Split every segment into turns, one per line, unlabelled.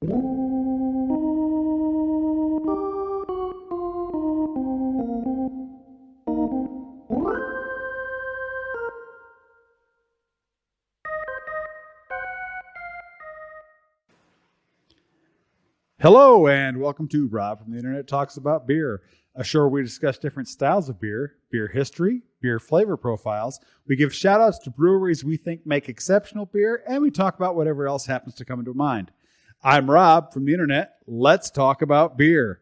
Hello and welcome to Rob from the Internet Talks About Beer, a show where we discuss different styles of beer, beer history, beer flavor profiles. We give shout outs to breweries we think make exceptional beer, and we talk about whatever else happens to come into mind. I'm Rob from the Internet. Let's talk about beer.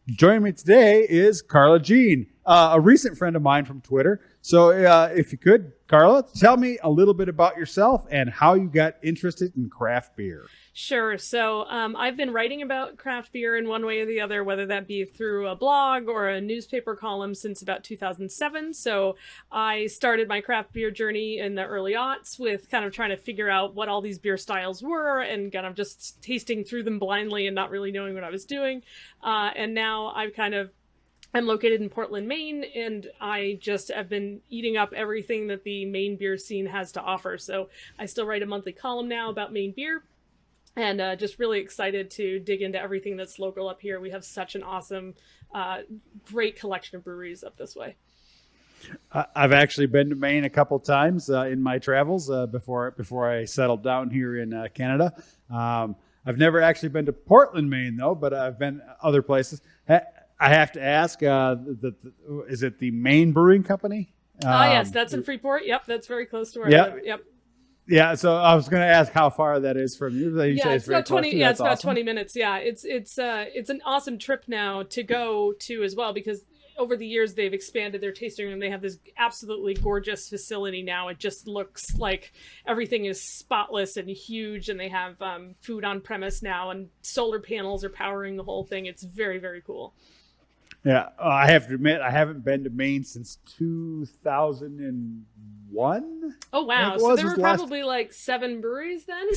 Joining me today is Carla Jean, a recent friend of mine from Twitter. So if you could, Carla, tell me a little bit about yourself and how you got interested in craft beer.
Sure. So I've been writing about craft beer in one way or the other, whether that be through a blog or a newspaper column since about 2007. So I started my craft beer journey in the early aughts with kind of trying to figure out what all these beer styles were and kind of just tasting through them blindly and not really knowing what I was doing. And now I'm located in Portland, Maine, and I just have been eating up everything that the Maine beer scene has to offer. So I still write a monthly column now about Maine beer. And just really excited to dig into everything that's local up here. We have such an awesome, great collection of breweries up this way.
I've actually been to Maine a couple times in my travels before I settled down here in Canada. I've never actually been to Portland, Maine, though, but I've been other places. I have to ask, is it the Maine Brewing Company?
Yes, that's in Freeport. Yep, that's very close to where I live. Yep.
Yeah, so I was going to ask how far that is from you.
It's about 20. Yeah, it's about 20 minutes. Yeah, it's an awesome trip now to go to as well, because over the years they've expanded their tasting room. They have this absolutely gorgeous facility now. It just looks like everything is spotless and huge, and they have food on premise now, and solar panels are powering the whole thing. It's very, very cool.
Yeah, I have to admit, I haven't been to Maine since 2001.
Oh, wow. So there were probably like 7 breweries then?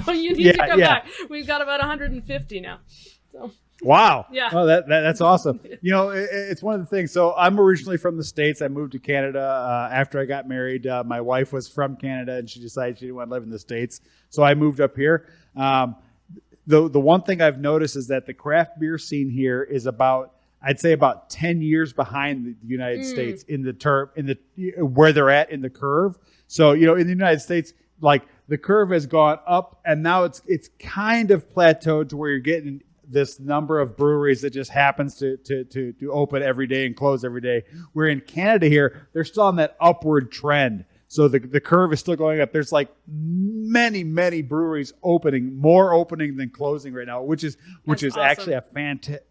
So you need to come back. We've got about 150 now. So.
Wow.
Yeah.
Oh, that's awesome. You know, it's one of the things. So I'm originally from the States. I moved to Canada after I got married. My wife was from Canada, and she decided she didn't want to live in the States. So I moved up here. The one thing I've noticed is that the craft beer scene here is I'd say about 10 years behind the United States in where they're at in the curve. So, you know, in the United States, like the curve has gone up, and now it's kind of plateaued to where you're getting this number of breweries that just happens to open every day and close every day. Where in Canada here, they're still on that upward trend. So the curve is still going up. There's like many, many breweries more opening than closing right now, which is awesome. Actually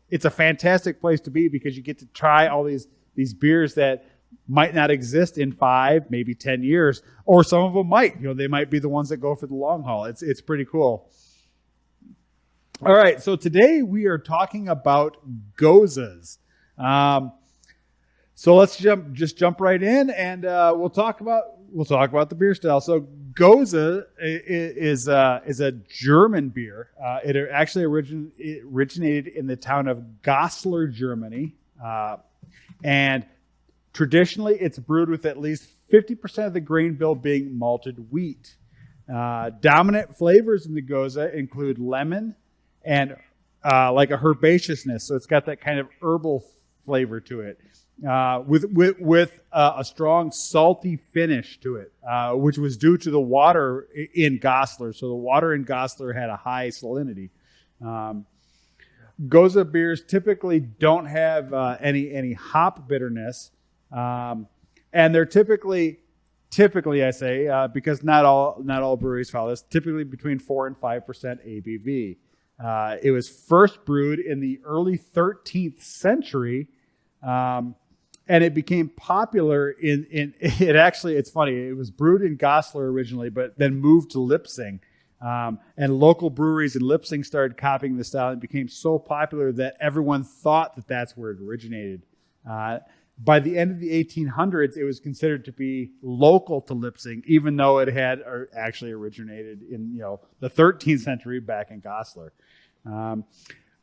it's a fantastic place to be, because you get to try all these beers that might not exist in 5, maybe 10 years, or some of them might. You know, they might be the ones that go for the long haul. It's pretty cool. All right, so today we are talking about Goses. So let's jump right in, and we'll talk about the beer style. So Gose is a German beer. It actually originated in the town of Goslar, Germany, and traditionally it's brewed with at least 50% of the grain bill being malted wheat. Dominant flavors in the Gose include lemon and like a herbaceousness, so it's got that kind of herbal flavor to it. With a strong salty finish to it, which was due to the water in Goslar. So the water in Goslar had a high salinity. Gose beers typically don't have any hop bitterness, and they're typically I say because not all breweries follow this. Typically between 4 and 5% ABV. It was first brewed in the early 13th century. And it became popular in it. Actually, it's funny. It was brewed in Goslar originally, but then moved to Leipzig. And local breweries in Leipzig started copying the style, and became so popular that everyone thought that that's where it originated. By the end of the 1800s, it was considered to be local to Leipzig, even though it had actually originated in the 13th century back in Goslar.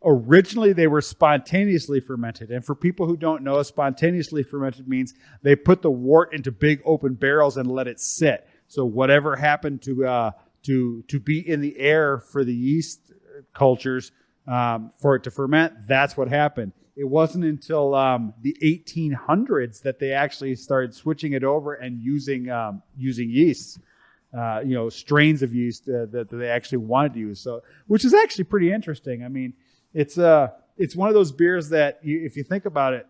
Originally, they were spontaneously fermented. And for people who don't know, spontaneously fermented means they put the wort into big open barrels and let it sit. So whatever happened to be in the air for the yeast cultures for it to ferment. That's what happened. It wasn't until the 1800s that they actually started switching it over and using yeasts, strains of yeast that they actually wanted to use. So, which is actually pretty interesting. I mean, it's one of those beers that if you think about it,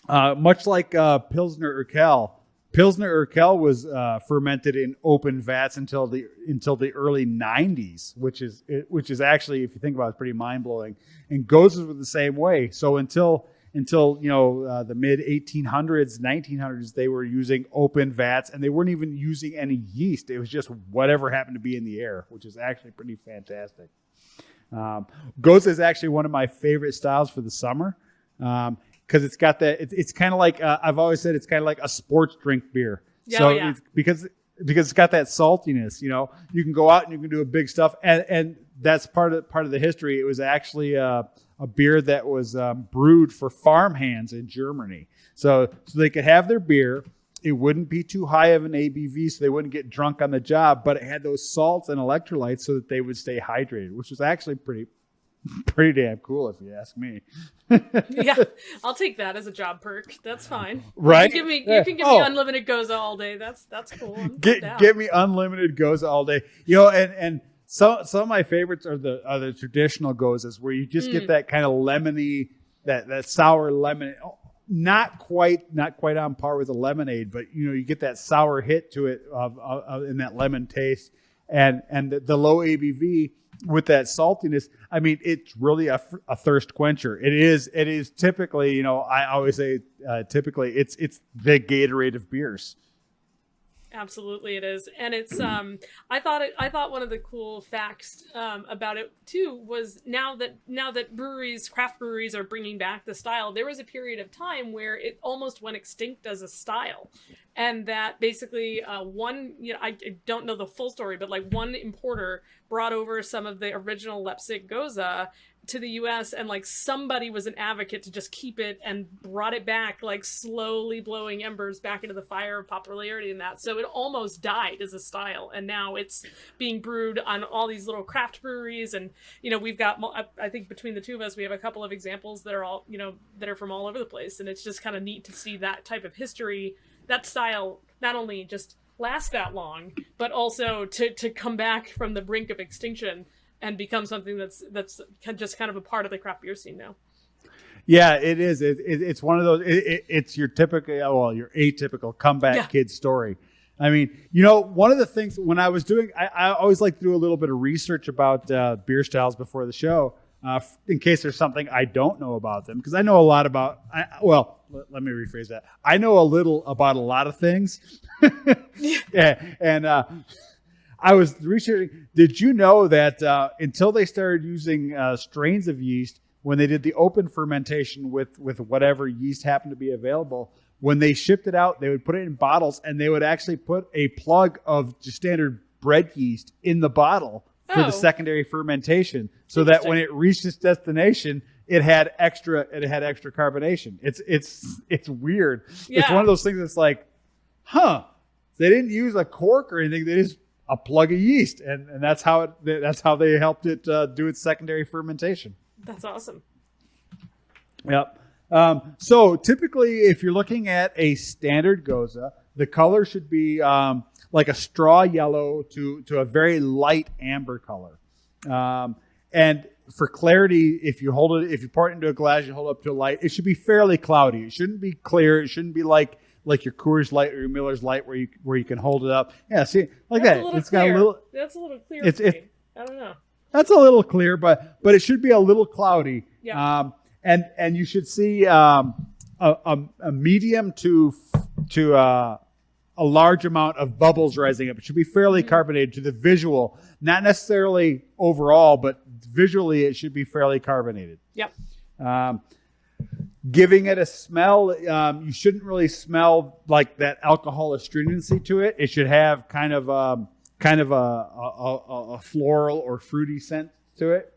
much like Pilsner Urquell. Pilsner Urquell was fermented in open vats until the early 90s, which is actually, if you think about it, pretty mind blowing. And Goses were the same way. So until the mid 1800s, 1900s, they were using open vats, and they weren't even using any yeast. It was just whatever happened to be in the air, which is actually pretty fantastic. Gose is actually one of my favorite styles for the summer. Because it's got that, it's kind of like, I've always said it's kind of like a sports drink beer.
Yeah,
so
yeah.
It's because it's got that saltiness, you can go out and you can do a big stuff. And that's part of the history. It was actually a beer that was brewed for farmhands in Germany. So they could have their beer. It wouldn't be too high of an ABV, so they wouldn't get drunk on the job, but it had those salts and electrolytes so that they would stay hydrated, which was actually pretty damn cool, if you ask me.
Yeah, I'll take that as a job perk. That's fine.
Right?
You can give me unlimited Gose all day. That's cool.
Give me unlimited Gose all day. And some of my favorites are the traditional Goses, where you just get that kind of lemony, that sour lemon. Not quite on par with a lemonade, but you get that sour hit to it in that lemon taste, and the low ABV. With that saltiness, I mean, it's really a thirst quencher. It is typically, I always say, typically it's the Gatorade of beers.
Absolutely, it is, and it's. I thought one of the cool facts about it too was now that craft breweries are bringing back the style. There was a period of time where it almost went extinct as a style, and that basically I don't know the full story, but like one importer brought over some of the original Leipzig Gose to the US, and like somebody was an advocate to just keep it and brought it back, like slowly blowing embers back into the fire of popularity in that. So it almost died as a style, and now it's being brewed on all these little craft breweries. And we've got, I think between the two of us, we have a couple of examples that are all that are from all over the place, and it's just kind of neat to see that type of history, that style not only just last that long, but also to come back from the brink of extinction and become something that's just kind of a part of the craft beer scene now.
Yeah, it is. It's one of those. It's your your atypical comeback kid story. I mean, one of the things when I was doing, I always like to do a little bit of research about beer styles before the show, in case there's something I don't know about them, because I know a lot about. Let me rephrase that. I know a little about a lot of things. And I was researching. Did you know that until they started using strains of yeast, when they did the open fermentation with whatever yeast happened to be available, when they shipped it out, they would put it in bottles, and they would actually put a plug of just standard bread yeast in the bottle for the secondary fermentation, so that when it reached its destination, it had extra carbonation. It's weird. Yeah. It's one of those things that's like, they didn't use a cork or anything. They just a plug of yeast, and that's how they helped it do its secondary fermentation.
That's awesome.
Yep. So typically, if you're looking at a standard Gose, the color should be like a straw yellow to a very light amber color. And for clarity, if you pour it into a glass, you hold it up to a light, it should be fairly cloudy. It shouldn't be clear. It shouldn't be like your Coors Light or your Miller's Light where you can hold it up. Yeah, see, like that.
It's got a little. That's a little clear. I don't know.
That's a little clear, but it should be a little cloudy.
Yeah.
And you should see a medium to a large amount of bubbles rising up. It should be fairly carbonated to the visual, not necessarily overall, but visually it should be fairly carbonated.
Yep.
Giving it a smell, you shouldn't really smell like that alcohol astringency to it. It should have kind of a floral or fruity scent to it.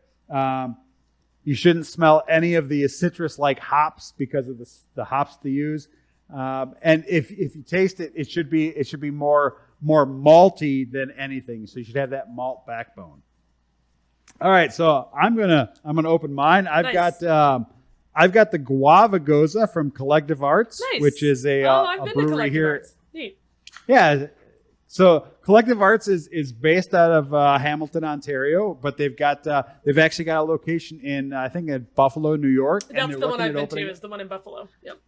You shouldn't smell any of the citrus-like hops because of the hops they use. And if you taste it, it should be more malty than anything. So you should have that malt backbone. All right, so I'm gonna open mine.
Nice.
I've got the Guava Gose from Collective Arts,
Nice.
which is
I've
a
been to
brewery
Collective
here.
Arts. Neat.
Yeah. So Collective Arts is based out of Hamilton, Ontario, but they've actually got a location in I think in Buffalo, New York.
That's the one I've been to. Is the one in Buffalo. Yep.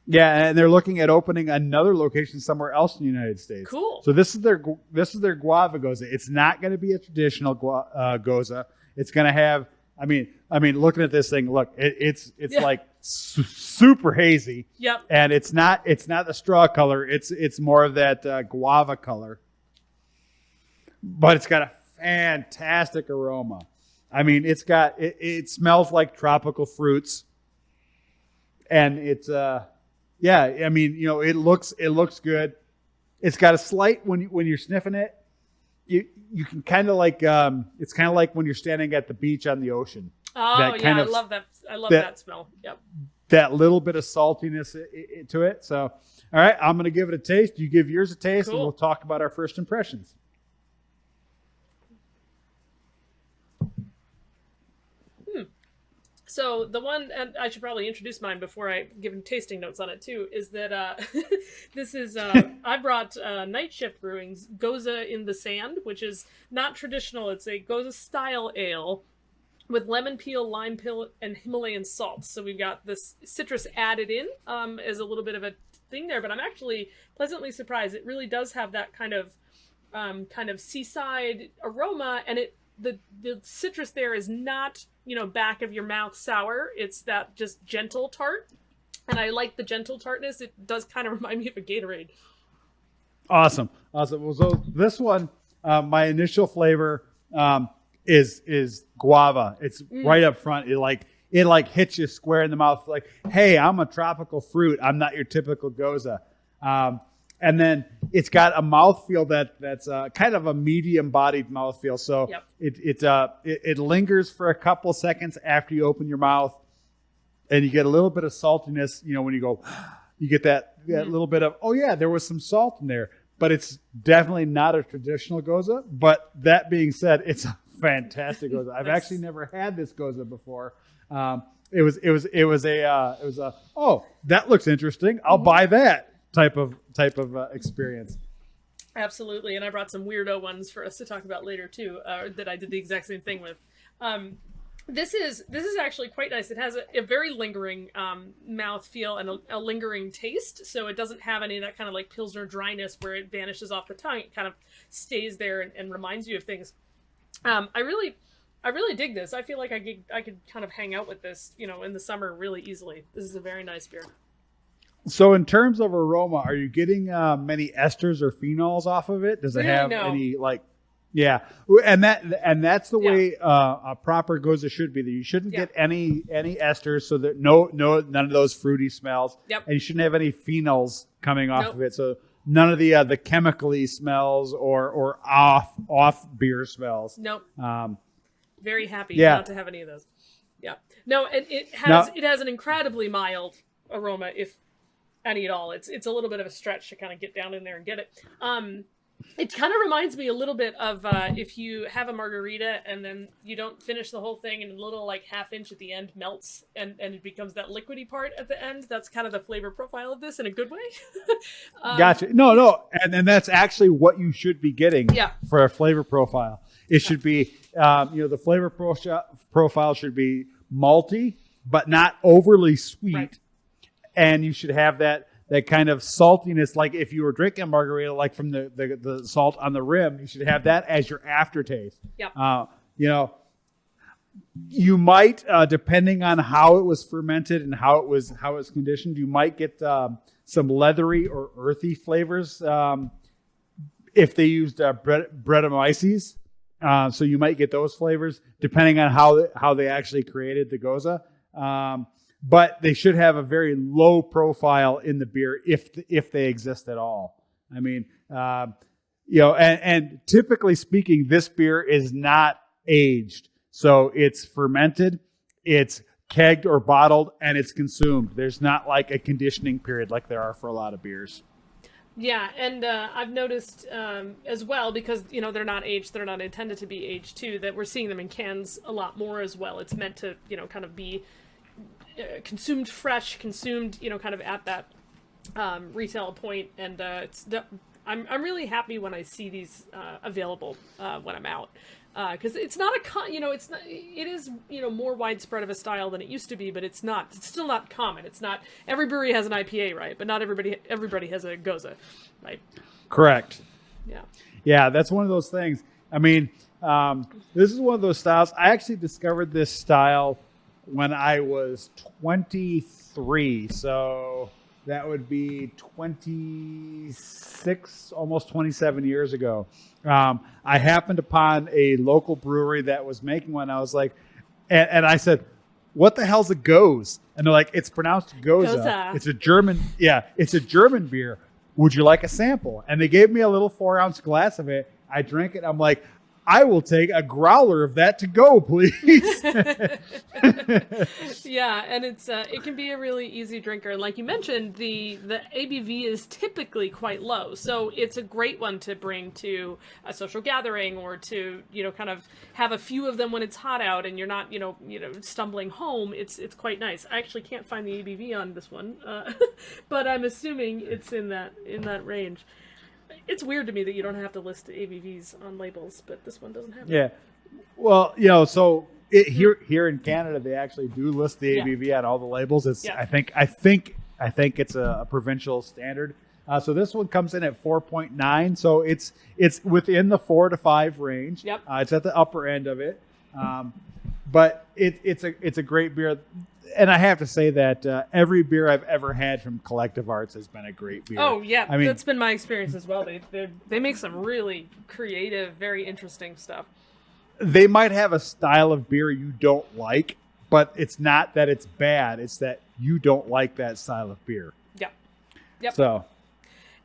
Yeah, and they're looking at opening another location somewhere else in the United States.
Cool.
So this is their Guava Gose. It's not going to be a traditional Gose. It's going to have. I mean, looking at this thing, look, it's like super hazy.
Yep.
And it's not the straw color. It's more of that guava color. But it's got a fantastic aroma. I mean, it smells like tropical fruits, and it's yeah. I mean, it looks good. It's got a slight when you're sniffing it. You can kind of like it's kind of like when you're standing at the beach on the ocean.
Oh yeah, I love that. I love that smell. Yep.
That little bit of saltiness to it. So, all right, I'm going to give it a taste. You give yours a taste, and we'll talk about our first impressions.
So the one, and I should probably introduce mine before I give tasting notes on it too, is that this is, I brought Night Shift Brewing's Gose in the Sand, which is not traditional. It's a Gose style ale with lemon peel, lime peel, and Himalayan salt. So we've got this citrus added in as a little bit of a thing there, but I'm actually pleasantly surprised. It really does have that kind of seaside aroma, and the citrus there is not, back of your mouth sour. It's that just gentle tart. And I like the gentle tartness. It does kind of remind me of a Gatorade.
Awesome. Well, so this one, my initial flavor is guava. It's right up front. It hits you square in the mouth. Like, hey, I'm a tropical fruit. I'm not your typical Gose. And then it's got a mouthfeel that's kind of a medium-bodied mouthfeel. So it lingers for a couple seconds after you open your mouth, and you get a little bit of saltiness. When you go, you get that little bit of, oh yeah, there was some salt in there. But it's definitely not a traditional Gose. But that being said, it's a fantastic Gose. I've actually never had this Gose before. It was a oh, that looks interesting. I'll buy that type of experience.
Absolutely, and I brought some weirdo ones for us to talk about later too. That I did the exact same thing with. This is actually quite nice. It has a very lingering mouth feel and a lingering taste. So it doesn't have any of that kind of like Pilsner dryness where it vanishes off the tongue. It kind of stays there and reminds you of things. I really dig this. I feel like I could kind of hang out with this, in the summer really easily. This is a very nice beer.
So in terms of aroma, are you getting many esters or phenols off of it? Does it have any yeah, and that's the way a proper Gose should be. You shouldn't get any esters, so that none of those fruity smells.
Yep.
And you shouldn't have any phenols coming off of it. So none of the chemically smells or off beer smells.
Nope. Very happy not to have any of those. Yeah. No, it has an incredibly mild aroma, if any at all. It's a little bit of a stretch to kind of get down in there and get it. It kind of reminds me a little bit of if you have a margarita and then you don't finish the whole thing and a little like half inch at the end melts and it becomes that liquidy part at the end. That's kind of the flavor profile of this in a good way.
Gotcha. No. And that's actually what you should be getting for a flavor profile. It should be, the flavor profile should be malty, but not overly sweet. Right. And you should have that kind of saltiness, like if you were drinking a margarita, like from the salt on the rim, you should have that as your aftertaste.
Yep.
You might, depending on how it was fermented and how it was conditioned, you might get some leathery or earthy flavors if they used Brettanomyces. So you might get those flavors depending on how they actually created the Gose. But they should have a very low profile in the beer if they exist at all. I mean, and typically speaking, this beer is not aged. So it's fermented, it's kegged or bottled, and it's consumed. There's not like a conditioning period like there are for a lot of beers.
Yeah, and I've noticed as well, because they're not aged, they're not intended to be aged too, that we're seeing them in cans a lot more as well. It's meant to kind of be consumed fresh, consumed kind of at that retail point, and I'm really happy when I see these available when I'm out. Because it's not it is more widespread of a style than it used to be, but it's still not common. It's not every brewery has an IPA, right? But not everybody has a Gose, right?
Correct.
Yeah,
that's one of those things. I mean, this is one of those styles. I actually discovered this style when I was 23, so that would be 26, almost 27 years ago. I happened upon a local brewery that was making one. I was like, and I said, "What the hell's a Gose?" And they're like, "It's pronounced Gose. It's a German beer. Would you like a sample?" And they gave me a little 4-ounce glass of it. I drank it. I'm like, I will take a growler of that to go, please.
Yeah, and it can be a really easy drinker. And like you mentioned, the ABV is typically quite low, so it's a great one to bring to a social gathering, or to kind of have a few of them when it's hot out and you're not stumbling home. It's quite nice. I actually can't find the ABV on this one, but I'm assuming it's in that range. It's weird to me that you don't have to list ABVs on labels, but this one doesn't have it.
Yeah. Well, so here in Canada, they actually do list the ABV on all the labels. It's I think it's a provincial standard. So this one comes in at 4.9. So it's within the 4 to 5 range.
Yep.
It's at the upper end of it. But it's a great beer. And I have to say that every beer I've ever had from Collective Arts has been a great beer.
Oh, yeah.
I mean,
that's been my experience as well. They make some really creative, very interesting stuff.
They might have a style of beer you don't like, but it's not that it's bad. It's that you don't like that style of beer.
Yep.
So.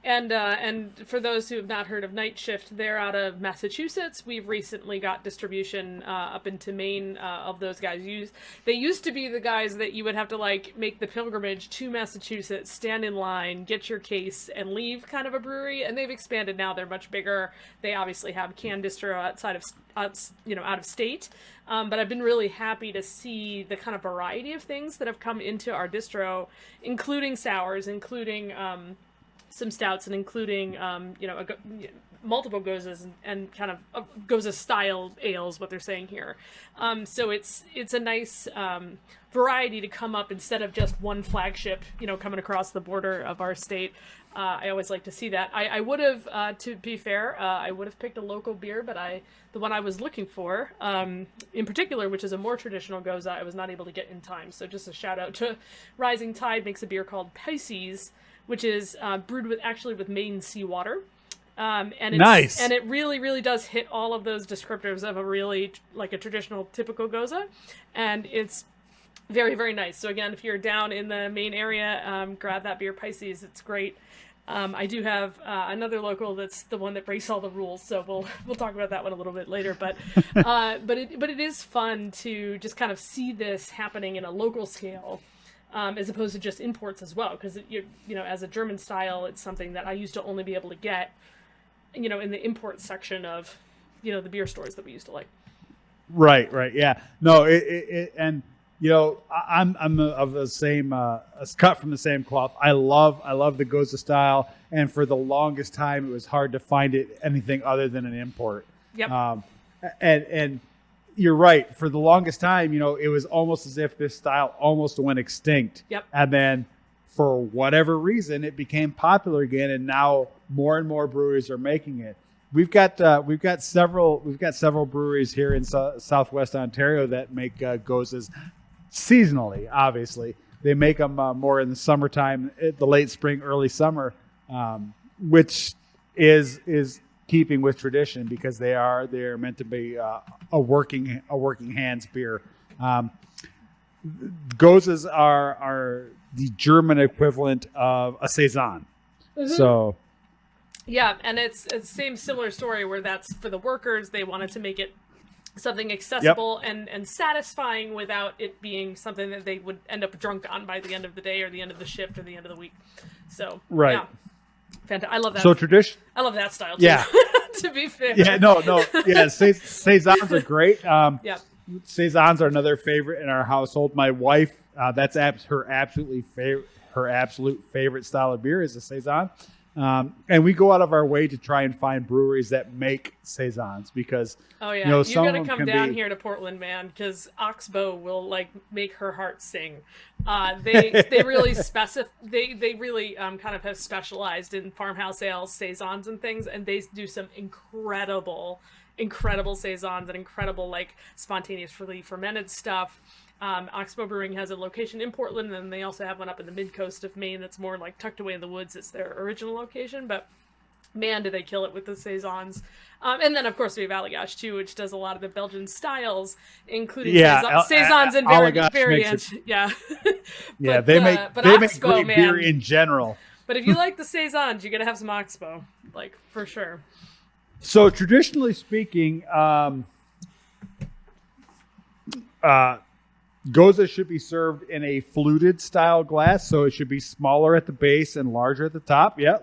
And for those who have not heard of Night Shift, they're out of Massachusetts. We've recently got distribution up into Maine of those guys. They used to be the guys that you would have to make the pilgrimage to Massachusetts, stand in line, get your case, and leave kind of a brewery. And they've expanded now; they're much bigger. They obviously have can distro outside of out of state. But I've been really happy to see the kind of variety of things that have come into our distro, including sours, including some stouts, and including multiple Goses and kind of Gose style ales, what they're saying here. So it's a nice variety to come up instead of just one flagship coming across the border of our state. I always like to see that. I would have, to be fair, I would have picked a local beer, but the one I was looking for, in particular, which is a more traditional Gose, I was not able to get in time. So just a shout out to Rising Tide makes a beer called Pisces, which is brewed with Maine seawater. And it's
nice.
And it really, really does hit all of those descriptors of a really, a traditional, typical Gose. And it's very, very nice. So again, if you're down in the Maine area, grab that beer, Pisces. It's great. I do have another local that's the one that breaks all the rules, so we'll talk about that one a little bit later. But it is fun to just kind of see this happening in a local scale, as opposed to just imports as well. Because as a German style, it's something that I used to only be able to get, in the import section of, the beer stores that we used to like.
Right, yeah. No, and I'm of the same, cut from the same cloth. I love the Gose style, and for the longest time, it was hard to find it anything other than an import.
Yep.
And you're right. For the longest time, it was almost as if this style almost went extinct.
Yep.
And then, for whatever reason, it became popular again, and now more and more breweries are making it. We've got several breweries here in Southwest Ontario that make Goses seasonally. Obviously, they make them more in the summertime, the late spring, early summer, which is keeping with tradition because they're meant to be a working hands beer. Goses are the German equivalent of a saison. Mm-hmm. So.
Yeah, and it's the same similar story where that's for the workers. They wanted to make it something accessible and satisfying without it being something that they would end up drunk on by the end of the day or the end of the shift or the end of the week. So,
right.
Yeah. Fantastic. I love that.
So tradition.
I love that style too.
Yeah.
To be fair.
Yeah. No. Yeah. Saisons are great.
Yeah.
Saisons are another favorite in our household. My wife, that's her absolute favorite style of beer is a saison. And we go out of our way to try and find breweries that make saisons because
you
some
got to
of them
come
can
down
be,
here to Portland, man, because Oxbow will like make her heart sing. They really they really kind of have specialized in farmhouse ales, saisons, and things, and they do some incredible saisons and incredible like spontaneously fermented stuff. Oxbow Brewing has a location in Portland, and they also have one up in the mid-coast of Maine that's more like tucked away in the woods. It's their original location, but man, do they kill it with the saisons. And then, of course, we have Allagash, too, which does a lot of the Belgian styles, including saisons and variants. Yeah.
Yeah, they make great beer in general.
But if you like the saisons, you got to have some Oxbow, like, for sure.
So, traditionally speaking, Gose should be served in a fluted style glass, so it should be smaller at the base and larger at the top. Yeah,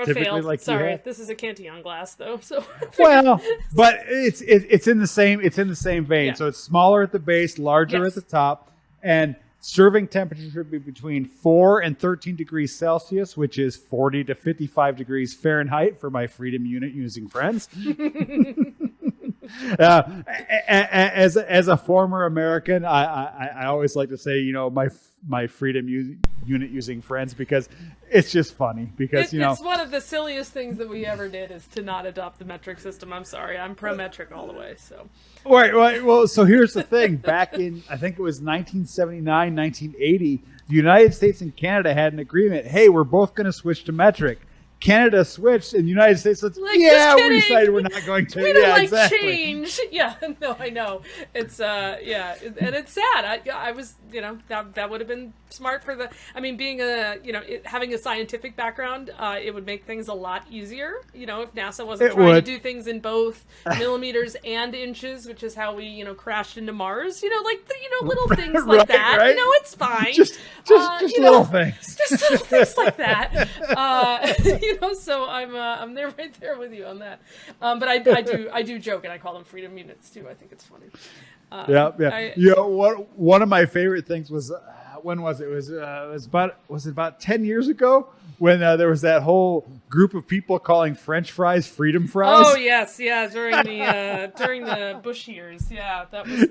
typically failed. Like sorry, this is a Cantillon glass though. So
well, but it's in the same vein. Yeah. So it's smaller at the base, larger at the top, and serving temperature should be between 4 and 13 degrees Celsius, which is 40 to 55 degrees Fahrenheit for my Freedom Unit using friends. As a former American, I always like to say, my Freedom Unit using friends because it's just funny because
it's one of the silliest things that we ever did is to not adopt the metric system. I'm sorry, I'm pro metric all the way. So
right. Well, so here's the thing. Back in I think it was 1979, 1980, the United States and Canada had an agreement. Hey, we're both going to switch to metric. Canada switched, and the United States said, we decided we're not going to.
We don't change. Yeah, no, I know. It's, and it's sad. I was, that would have been smart for being having a scientific background, it would make things a lot easier, if NASA wasn't trying to do things in both millimeters and inches, which is how we, crashed into Mars, little things like that.
Right?
It's fine.
Just little things.
Just little things like that. So I'm there right there with you on that. But I do joke and I call them Freedom Units too. I think it's funny.
One of my favorite things was when was it? Was it about 10 years ago when there was that whole group of people calling French fries Freedom Fries?
Oh yes, yeah, during the Bush years. Yeah, that was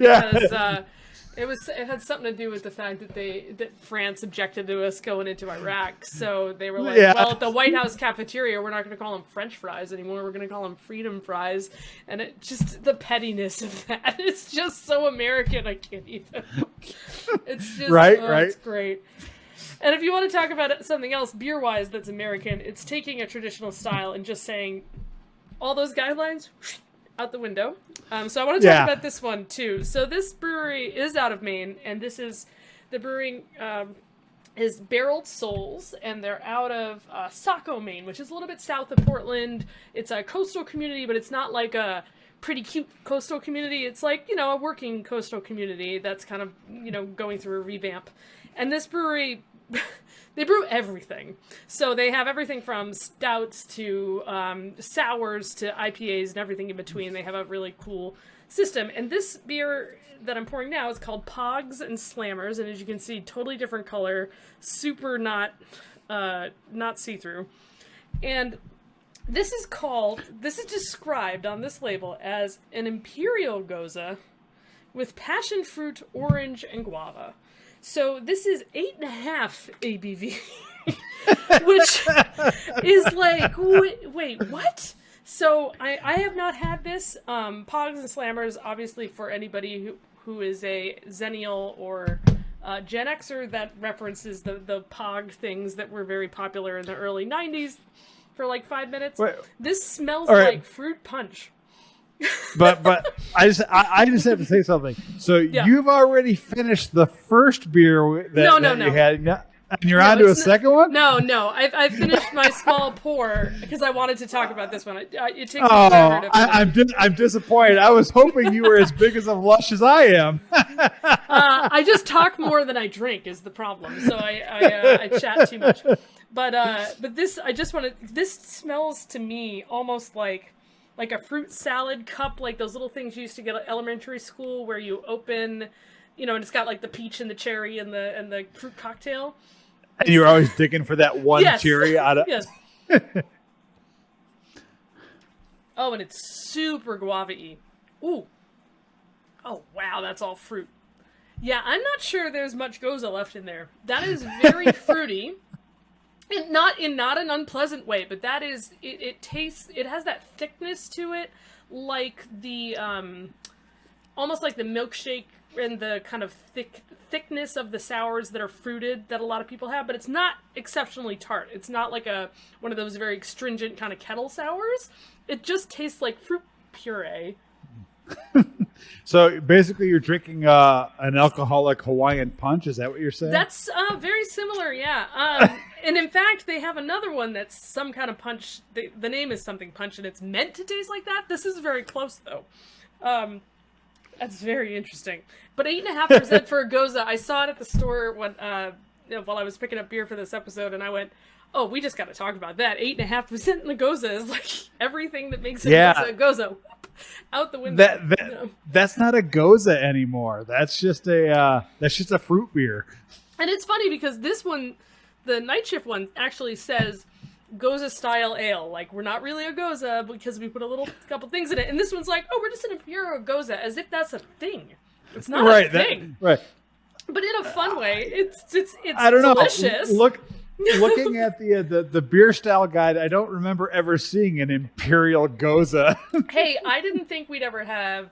because it had something to do with the fact that France objected to us going into Iraq. So they were like, well, at the White House cafeteria, we're not going to call them French fries anymore. We're going to call them Freedom Fries. And it just, the pettiness of that, it's just so American. I can't even. It's just, right. It's great. And if you want to talk about something else beer-wise that's American, it's taking a traditional style and just saying all those guidelines out the window. So I want to talk about this one too. So this brewery is out of Maine, and this is the brewing is Barreled Souls, and they're out of Saco, Maine, which is a little bit south of Portland. It's a coastal community, but it's not like a pretty cute coastal community. It's like, a working coastal community that's kind of, going through a revamp. And this brewery, they brew everything. So they have everything from stouts to sours to IPAs and everything in between. They have a really cool system. And this beer that I'm pouring now is called Pogs and Slammers. And as you can see, totally different color, super not see-through. And this is described on this label as an Imperial Gose with passion fruit, orange, and guava. So this is 8.5 ABV, which is like, wait, what? So I have not had this. Pogs and Slammers, obviously for anybody who is a Zennial or Gen Xer, that references the Pog things that were very popular in the early 90s for like 5 minutes. Wait. This smells like fruit punch.
but I just have to say something. So you've already finished the first beer that you had, and you're on to a second one?
No. I finished my small pour because I wanted to talk about this one. It takes me forever to
I'm disappointed. I was hoping you were as big as a lush as I am.
I just talk more than I drink is the problem. So I chat too much. But this, I just want to. This smells to me almost like a fruit salad cup, like those little things you used to get at elementary school, where you open, and it's got like the peach and the cherry and the fruit cocktail.
And you're always digging for that one cherry out of.
Yes. Oh, and it's super guava-y. Ooh. Oh wow, that's all fruit. Yeah, I'm not sure there's much Gose left in there. That is very fruity. And not in an unpleasant way, but that is it tastes, it has that thickness to it, like the almost like the milkshake and the kind of thickness of the sours that are fruited that a lot of people have, but it's not exceptionally tart. It's not like one of those very astringent kind of kettle sours. It just tastes like fruit puree.
So basically you're drinking an alcoholic Hawaiian punch. Is that what you're saying?
That's very similar, yeah. And in fact, they have another one that's some kind of punch. The name is something punch, and it's meant to taste like that. This is very close, though. That's very interesting. But 8.5% for a Gose. I saw it at the store when while I was picking up beer for this episode, and I went, "Oh, we just got to talk about that. 8.5% in the Gose is like everything that makes it a Gose." Out the window.
That's not a Gose anymore. That's just a fruit beer.
And it's funny because this one, the night shift one, actually says Gose style ale. Like, we're not really a Gose because we put a couple things in it. And this one's like, oh, we're just an Imperial Gose, as if that's a thing. It's not a thing.
Right.
But in a fun way, it's
I don't
delicious.
Know. Looking at the beer style guide, I don't remember ever seeing an Imperial Gose.
Hey, I didn't think we'd ever have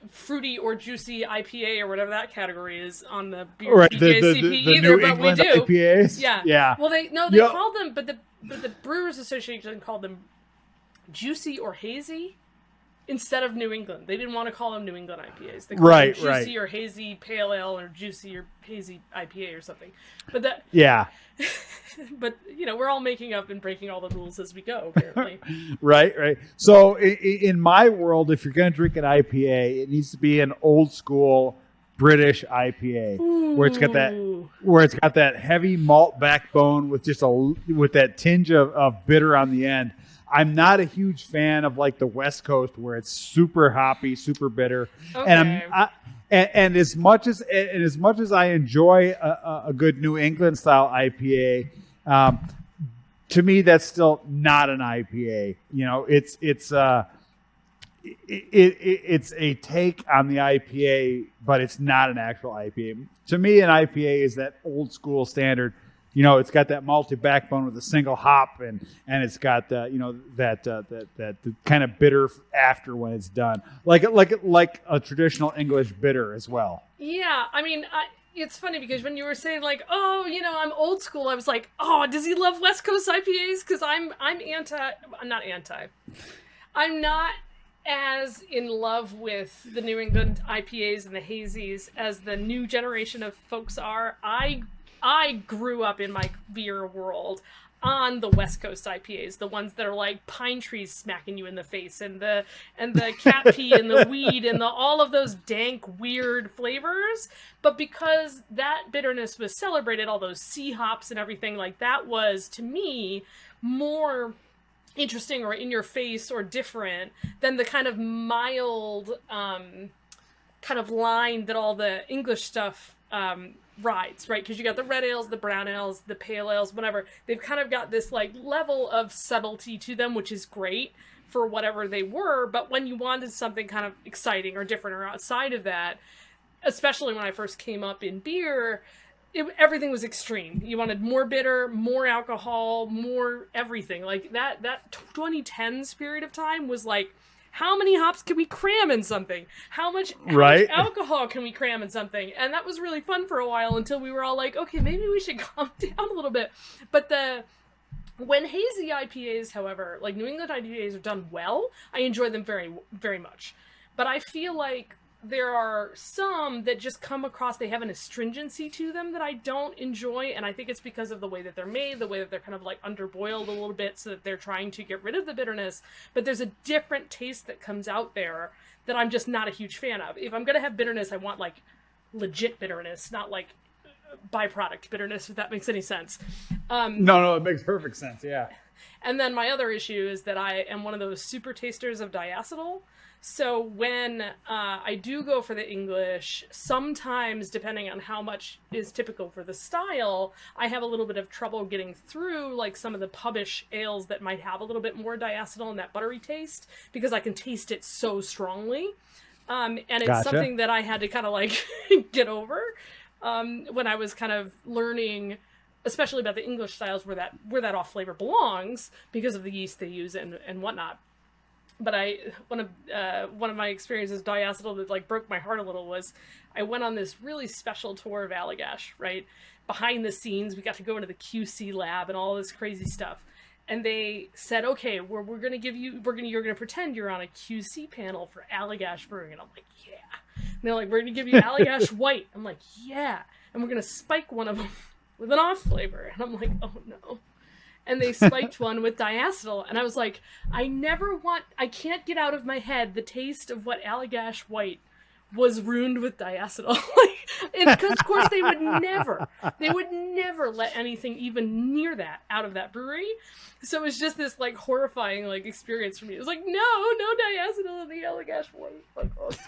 fruity or juicy IPA or whatever that category is on the beer BJCP
the
either,
New
but
England
we do.
IPAs?
Yeah. Well, they called them, but the Brewers Association called them juicy or hazy instead of New England. They didn't want to call them New England IPAs. They called them juicy or hazy pale ale or juicy or hazy IPA or something. But that but we're all making up and breaking all the rules as we go, apparently.
Right. So in my world, if you're going to drink an IPA, it needs to be an old school British IPA.
Ooh.
where it's got that heavy malt backbone with with that tinge of bitter on the end. I'm not a huge fan of like the West Coast where it's super hoppy, super bitter.
Okay.
And as much as I enjoy a good New England style IPA, to me that's still not an IPA. It's a take on the IPA, but it's not an actual IPA. To me, an IPA is that old school standard. It's got that malty backbone with a single hop, and it's got that kind of bitter after when it's done, like a traditional English bitter as well.
Yeah, I mean, it's funny because when you were saying like, oh, I'm old school, I was like, oh, does he love West Coast IPAs? Because I'm not as in love with the New England IPAs and the hazies as the new generation of folks are. I grew up in my beer world on the West Coast IPAs, the ones that are like pine trees smacking you in the face, and the cat pee and the weed and all of those dank, weird flavors. But because that bitterness was celebrated, all those sea hops and everything like that was, to me, more interesting or in your face or different than the kind of mild kind of line that all the English stuff rides, right? Because you got the red ales, the brown ales, the pale ales, whatever. They've kind of got this like level of subtlety to them, which is great for whatever they were. But when you wanted something kind of exciting or different or outside of that, especially when I first came up in beer, everything was extreme. You wanted more bitter, more alcohol, more everything. Like that 2010s period of time was like, how many hops can we cram in something? How much alcohol can we cram in something? And that was really fun for a while until we were all like, okay, maybe we should calm down a little bit. But when hazy IPAs, however, like New England IPAs are done well, I enjoy them very, very much. But I feel like there are some that just come across, they have an astringency to them that I don't enjoy, and I think it's because of the way that they're made, the way that they're kind of like underboiled a little bit so that they're trying to get rid of the bitterness, but there's a different taste that comes out there that I'm just not a huge fan of. If I'm going to have bitterness, I want like legit bitterness, not like byproduct bitterness, if that makes any sense.
No, it makes perfect sense. Yeah.
And then my other issue is that I am one of those super tasters of diacetyl. So when I do go for the English, sometimes, depending on how much is typical for the style, I have a little bit of trouble getting through like some of the pubish ales that might have a little bit more diacetyl and that buttery taste, because I can taste it so strongly. And it's
Gotcha.
something that I had to kind of like get over when I was kind of learning, especially about the English styles where that off flavor belongs because of the yeast they use and whatnot. But one of my experiences diacetyl that like broke my heart a little was I went on this really special tour of Allagash, right? Behind the scenes, we got to go into the QC lab and all this crazy stuff. And they said, okay, you're going to pretend you're on a QC panel for Allagash Brewing. And I'm like, yeah. And they're like, we're going to give you Allagash White. I'm like, yeah. And we're going to spike one of them with an off flavor. And I'm like, oh no. And they spiked one with diacetyl, and I was like, I can't get out of my head the taste of what Allagash White was ruined with diacetyl. Because of course they would never let anything even near that out of that brewery. So it was just this like horrifying like experience for me. It was like, no diacetyl in the Allagash White. Like, oh, it's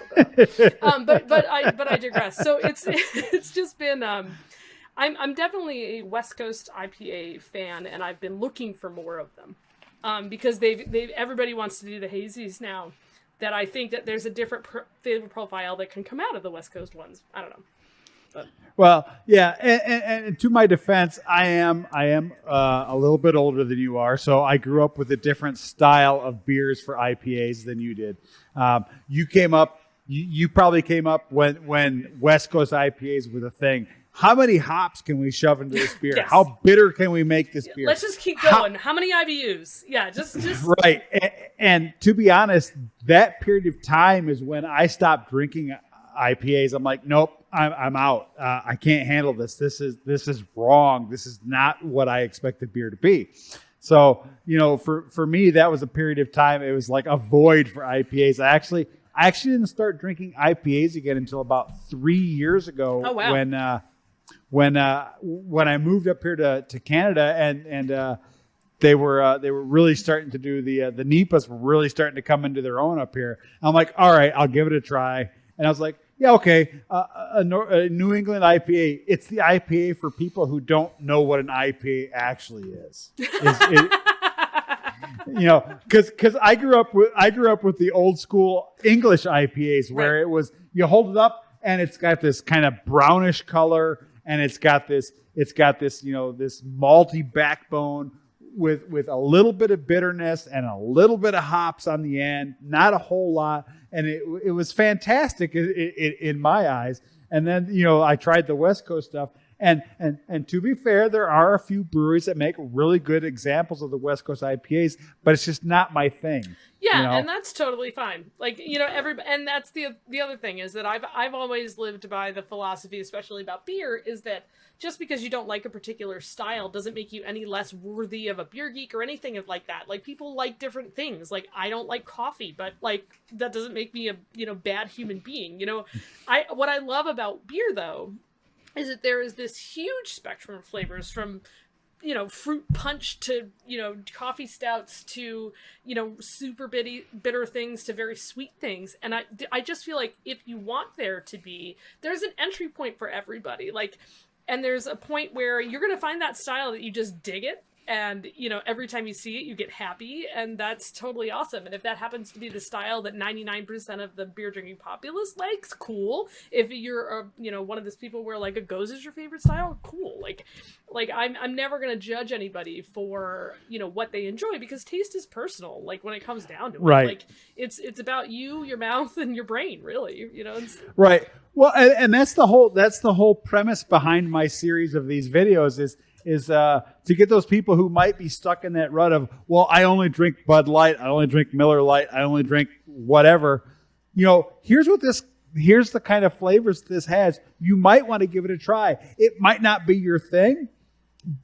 so bad. But I digress. So it's just been. I'm definitely a West Coast IPA fan, and I've been looking for more of them because everybody wants to do the hazies now. That I think that there's a different flavor profile that can come out of the West Coast ones. I don't know. But.
Well, yeah, and to my defense, I am a little bit older than you are, so I grew up with a different style of beers for IPAs than you did. You probably came up when West Coast IPAs were the thing. How many hops can we shove into this beer?
Yes.
How bitter can we make this beer?
Let's just keep going. How many IBUs? Yeah, just
right. And to be honest, that period of time is when I stopped drinking IPAs. I'm like, nope, I'm out. I can't handle this. This is wrong. This is not what I expected beer to be. So, for me, that was a period of time. It was like a void for IPAs. I actually didn't start drinking IPAs again until about 3 years ago.
Oh, wow.
When I moved up here to Canada and they were really starting to do the Nipas were really starting to come into their own up here. I'm like, all right, I'll give it a try. And I was like, yeah, okay, a New England IPA. It's the IPA for people who don't know what an IPA actually is. Because I grew up with the old school English IPAs where It was you hold it up and it's got this kind of brownish color. And it's got this, this malty backbone with a little bit of bitterness and a little bit of hops on the end, not a whole lot. And it was fantastic in my eyes. And then, I tried the West Coast stuff. And to be fair, there are a few breweries that make really good examples of the West Coast IPAs, but it's just not my thing.
Yeah, and that's totally fine. Like, and that's the other thing is that I've always lived by the philosophy, especially about beer, is that just because you don't like a particular style doesn't make you any less worthy of a beer geek or anything like that. Like, people like different things. Like, I don't like coffee, but like that doesn't make me a bad human being. What I love about beer though is that there is this huge spectrum of flavors from fruit punch to, coffee stouts to, super bitter things to very sweet things. And I just feel like if you want there's an entry point for everybody. Like, and there's a point where you're going to find that style that you just dig it. And, every time you see it, you get happy. And that's totally awesome. And if that happens to be the style that 99% of the beer drinking populace likes, cool. If you're, one of those people where like a Gose is your favorite style, cool. Like I'm never going to judge anybody for, what they enjoy because taste is personal. Like when it comes down to it,
right.
Like it's about you, your mouth and your brain, really,
Right. Well, and that's the whole premise behind my series of these videos is to get those people who might be stuck in that rut of, well, I only drink Bud Light, I only drink Miller Lite, I only drink whatever. Here's the kind of flavors this has. You might want to give it a try. It might not be your thing,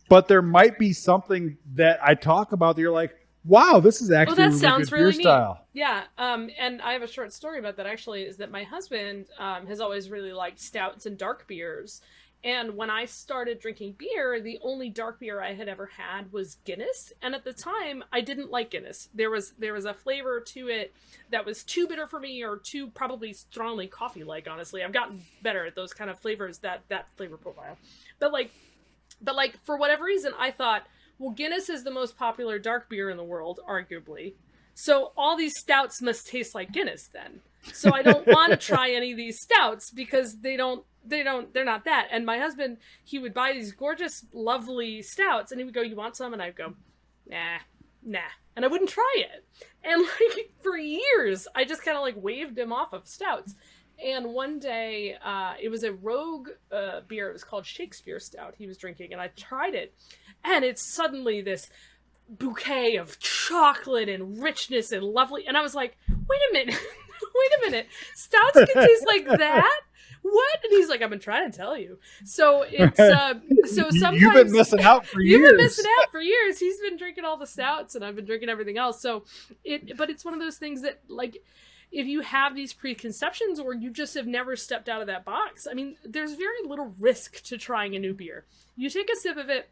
but there might be something that I talk about that you're like, wow, this is actually
that sounds really
neat.
Style. Yeah, and I have a short story about that actually, is that my husband has always really liked stouts and dark beers. And when I started drinking beer, the only dark beer I had ever had was Guinness. And at the time, I didn't like Guinness. There was a flavor to it that was too bitter for me, or too probably strongly coffee-like, honestly. I've gotten better at those kind of flavors, that flavor profile. But for whatever reason, I thought, well, Guinness is the most popular dark beer in the world, arguably. So all these stouts must taste like Guinness then. So I don't want to try any of these stouts because they're not that. And my husband, he would buy these gorgeous, lovely stouts and he would go, you want some? And I'd go, nah. And I wouldn't try it. And like for years, I just kind of like waved him off of stouts. And one day, it was a Rogue beer. It was called Shakespeare Stout he was drinking. And I tried it. And it's suddenly this bouquet of chocolate and richness and lovely. And I was like, wait a minute. Stouts can taste like that? What? And he's like, I've been trying to tell you. So it's so sometimes
you've been missing out for years.
You've been missing out for years. He's been drinking all the stouts and I've been drinking everything else. So but it's one of those things that, like, if you have these preconceptions or you just have never stepped out of that box, I mean, there's very little risk to trying a new beer. You take a sip of it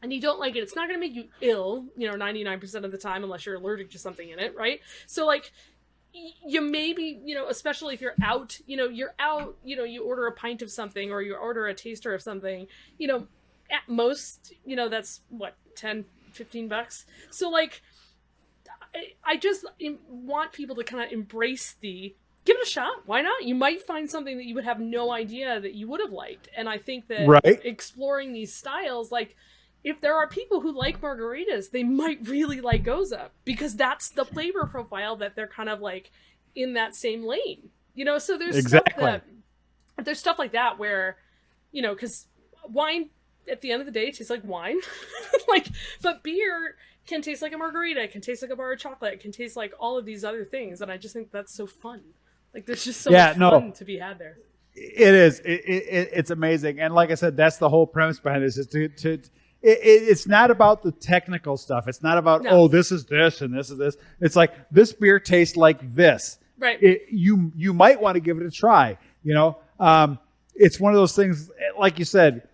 and you don't like it, it's not going to make you ill, 99% of the time, unless you're allergic to something in it, right? So, like, you maybe, especially if you're out, you order a pint of something or you order a taster of something, at most, that's what, $10-15. So, like, I just want people to kind of embrace give it a shot. Why not? You might find something that you would have no idea that you would have liked. And I think that exploring these styles, like, if there are people who like margaritas, they might really like Gose because that's the flavor profile that they're kind of like in that same lane, so there's there's stuff like that where, because wine at the end of the day tastes like wine, but beer can taste like a margarita, it can taste like a bar of chocolate, it can taste like all of these other things. And I just think that's so fun. Like, there's just so much fun to be had there.
It is. It's amazing. And like I said, that's the whole premise behind this, is it's not about the technical stuff. It's not about, this is this and this is this. It's like, this beer tastes like this.
Right.
You might want to give it a try. It's one of those things, like you said,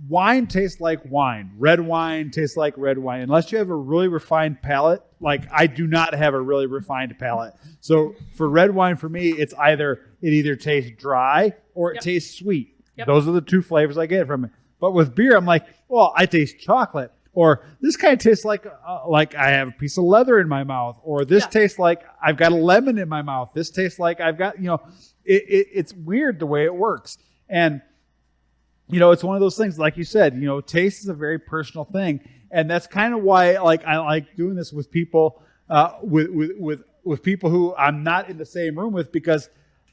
wine tastes like wine. Red wine tastes like red wine. Unless you have a really refined palate, like I do not have a really refined palate. So for red wine, for me, it either tastes dry or it tastes sweet. Yep. Those are the two flavors I get from it. But with beer, I'm like, well, I taste chocolate, or this kind of tastes like I have a piece of leather in my mouth, or this tastes like I've got a lemon in my mouth. This tastes like I've got, it's weird the way it works. And, it's one of those things, like you said, taste is a very personal thing. And that's kind of why, like, I like doing this with people, with people who I'm not in the same room with, because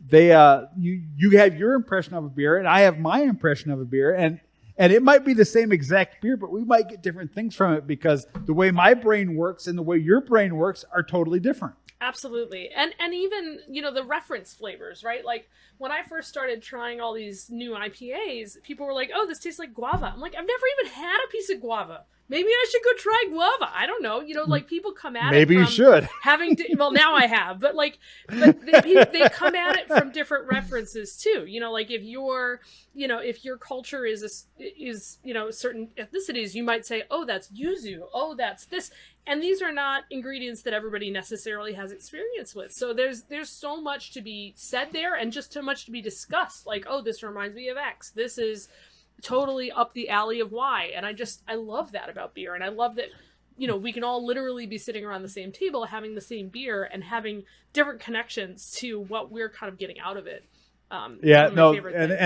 they, you have your impression of a beer and I have my impression of a beer, and it might be the same exact beer, but we might get different things from it because the way my brain works and the way your brain works are totally different.
Absolutely. And even, the reference flavors, right? Like, when I first started trying all these new IPAs, people were like, oh, this tastes like guava. I'm like, I've never even had a piece of guava. Maybe I should go try guava. I don't know. Like, people come at
Maybe
it.
Maybe you should.
Well, now I have. But they come at it from different references too. Like if your culture is certain ethnicities, you might say, oh, that's yuzu. Oh, that's this. And these are not ingredients that everybody necessarily has experience with. So there's so much to be said there, and just so much to be discussed. Like, oh, this reminds me of X. This is totally up the alley of Y. And I love that about beer. And I love that, we can all literally be sitting around the same table having the same beer and having different connections to what we're kind of getting out of it. And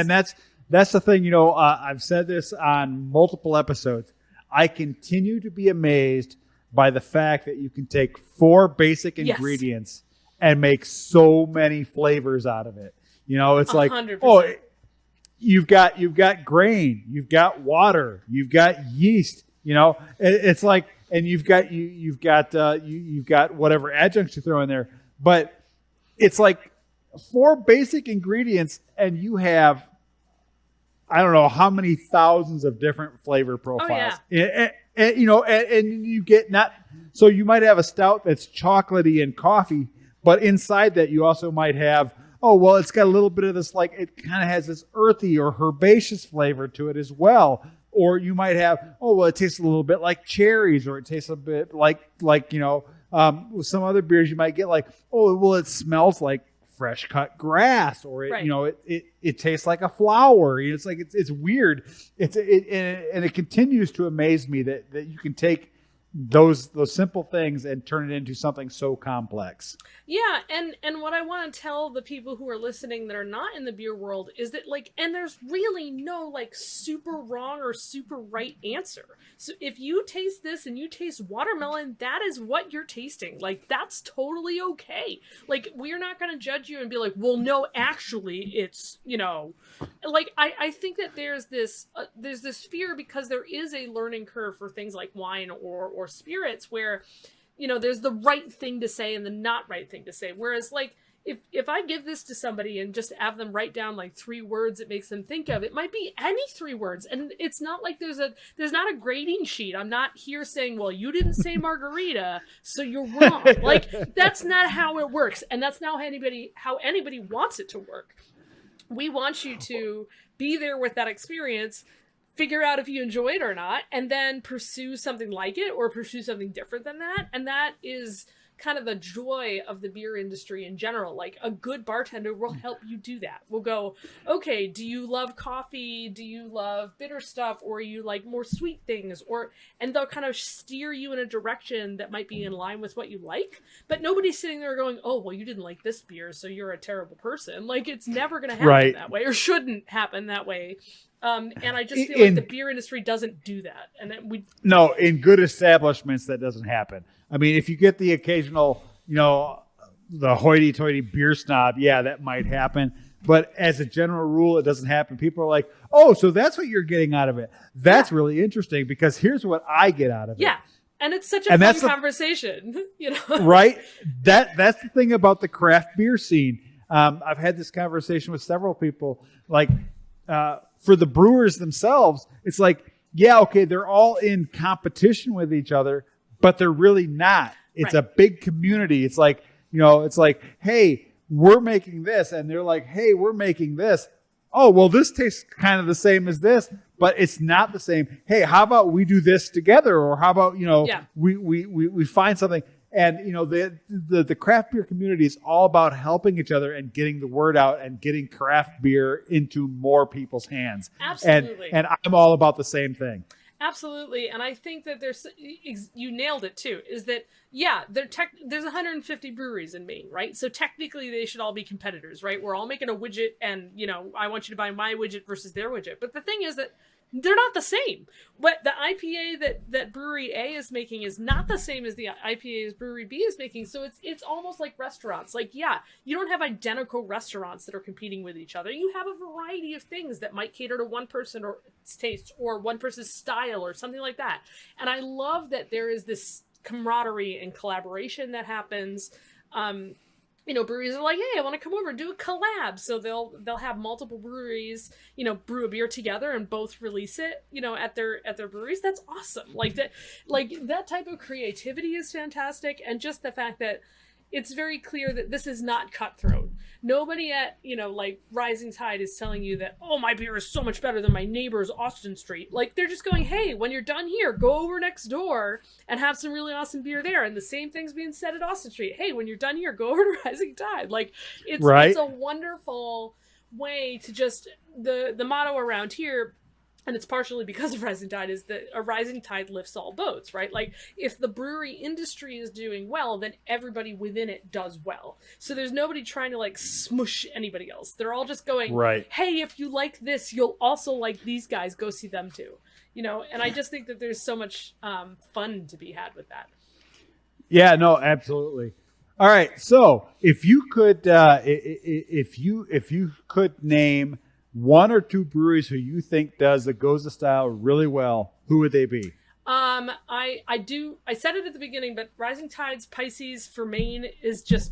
that's the thing, I've said this on multiple episodes. I continue to be amazed by the fact that you can take 4 basic ingredients and make so many flavors out of it. It's like, 100%. Oh, you've got grain, you've got water, you've got yeast. It's like, and you've got whatever adjuncts you throw in there. But it's like 4 basic ingredients, and you have, I don't know how many thousands of different flavor profiles. Oh, yeah. And you get so you might have a stout that's chocolatey and coffee, but inside that you also might have
oh, well, it's got a little bit of this, like, it kind of has this earthy or herbaceous flavor to it as well. Or you might have, oh, well, it tastes a little bit like cherries, or it tastes a bit like with some other beers you might get like, oh, well, it smells like fresh cut grass, or it tastes like a flower. It's like it's weird. And it continues to amaze me that you can take those simple things and turn it into something so complex.
Yeah, and what I want to tell the people who are listening that are not in the beer world is that, like, and there's really no, like, super wrong or super right answer. So if you taste this and you taste watermelon, that is what you're tasting. Like, that's totally okay. Like, we're not going to judge you and be like, well, no, actually, it's, like, I think that there's this fear, because there is a learning curve for things like wine or spirits, where there's the right thing to say and the not right thing to say. Whereas, like, if I give this to somebody and just have them write down like 3 words it makes them think of, it might be any 3 words, and it's not like there's not a grading sheet. I'm not here saying, well, you didn't say margarita, so you're wrong. Like, that's not how it works, and that's not how anybody wants it to work. We want you to be there with that experience, figure out if you enjoy it or not, and then pursue something like it or pursue something different than that. And that is kind of the joy of the beer industry in general. Like, a good bartender will help you do that. We'll go, okay, do you love coffee? Do you love bitter stuff? Or you like more sweet things? And they'll kind of steer you in a direction that might be in line with what you like. But nobody's sitting there going, oh, well, you didn't like this beer, so you're a terrible person. Like, it's never going to happen that way, or shouldn't happen that way. And I just feel like the beer industry doesn't do that.
No, in good establishments, that doesn't happen. I mean, if you get the occasional, the hoity-toity beer snob, yeah, that might happen. But as a general rule, it doesn't happen. People are like, oh, so that's what you're getting out of it. That's really interesting, because here's what I get out of it.
Yeah. And it's such a fun conversation,
Right? That's the thing about the craft beer scene. I've had this conversation with several people, like, for the brewers themselves, it's like, yeah, okay, they're all in competition with each other, but they're really not. It's a big community. It's like, hey, we're making this, and they're like, hey, we're making this. Oh, well, this tastes kind of the same as this, but it's not the same. Hey, how about we do this together? Or how about, we find something. And, the craft beer community is all about helping each other and getting the word out and getting craft beer into more people's hands.
Absolutely.
And I'm all about the same thing.
Absolutely. And I think that you nailed it too, is that, there's 150 breweries in Maine, right? So technically they should all be competitors, right? We're all making a widget, and, I want you to buy my widget versus their widget. But the thing is that they're not the same. What the IPA that Brewery A is making is not the same as the IPAs Brewery B is making. So it's almost like restaurants. Like, you don't have identical restaurants that are competing with each other. You have a variety of things that might cater to one person or taste, or one person's style, or something like that. And I love that there is this camaraderie and collaboration that happens. Breweries are like, hey, I want to come over and do a collab. So they'll have multiple breweries, brew a beer together and both release it, at their breweries. That's awesome. Like that type of creativity is fantastic. And just the fact that it's very clear that this is not cutthroat. Nobody at, Rising Tide is telling you that, oh, my beer is so much better than my neighbor's Austin Street. Like, they're just going, hey, when you're done here, go over next door and have some really awesome beer there. And the same thing's being said at Austin Street. Hey, when you're done here, go over to Rising Tide. Like, it's a wonderful way to just, the motto around here, and it's partially because of Rising Tide, is that a rising tide lifts all boats, right? Like, if the brewery industry is doing well, then everybody within it does well. So there's nobody trying to, like, smush anybody else. They're all just going, hey, if you like this, you'll also like these guys. Go see them too. And I just think that there's so much fun to be had with that. Yeah, no, absolutely.
All right. So if you could, if you could name 1 or 2 breweries who you think does the Gose style really well, who would they be?
I said it at the beginning, but Rising Tide's Pisces for Maine is just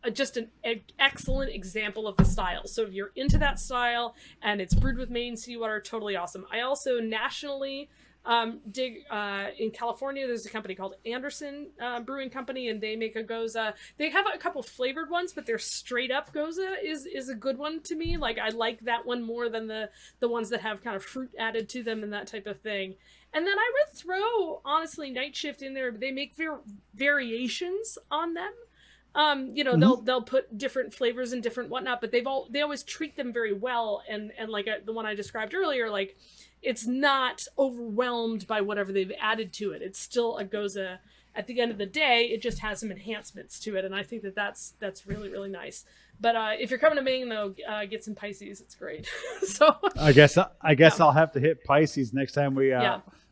an excellent example of the style. So if you're into that style and it's brewed with Maine seawater, totally awesome. I also nationally In California, there's a company called Anderson Brewing Company, and they make a Gose. They have a couple flavored ones, but their straight up Gose is a good one to me. Like, I like that one more than the ones that have kind of fruit added to them and that type of thing. And then I would throw, honestly, Night Shift in there. They make variations on them. They'll put different flavors and different whatnot, but they always treat them very well. And like the one I described earlier, like, it's not overwhelmed by whatever they've added to it. It's still a Gose. At the end of the day, it just has some enhancements to it, and I think that's really, really nice. But if you're coming to Maine, though, get some Pisces. It's great. So
I guess I'll have to hit Pisces next time we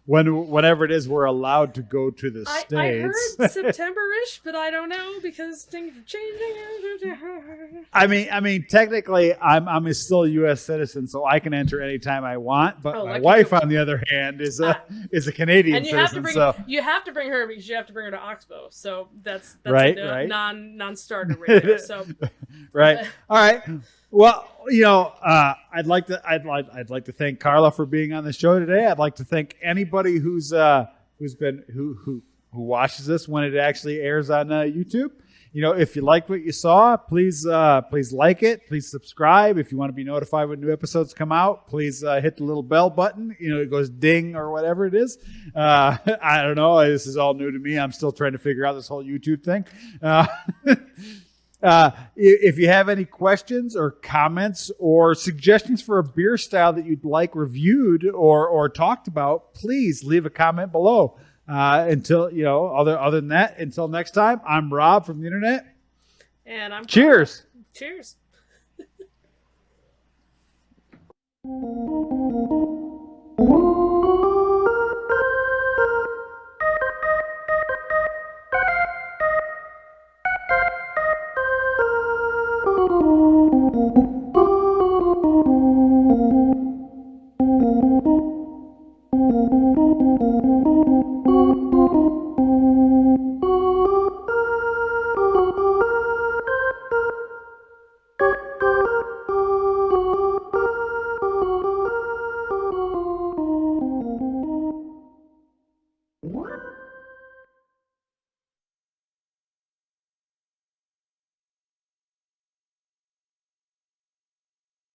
whenever it is we're allowed to go to the States.
I heard September-ish, but I don't know because things are changing.
I mean, technically, I'm still a U.S. citizen, so I can enter anytime I want. But my wife, on the other hand, is a Canadian citizen.
You have to bring her because you have to bring her to Oxbow. So that's
right.
non-starter right there. So
right. All right. Well, I'd like to thank Carla for being on the show today. I'd like to thank anybody who watches this when it actually airs on YouTube. If you liked what you saw, please like it. Please subscribe. If you want to be notified when new episodes come out, please hit the little bell button. It goes ding or whatever it is. I don't know. This is all new to me. I'm still trying to figure out this whole YouTube thing. If you have any questions or comments or suggestions for a beer style that you'd like reviewed or talked about, please leave a comment below. Until other than that, until next time, I'm Rob from the internet.
And I'm
Cheers.
Cheers.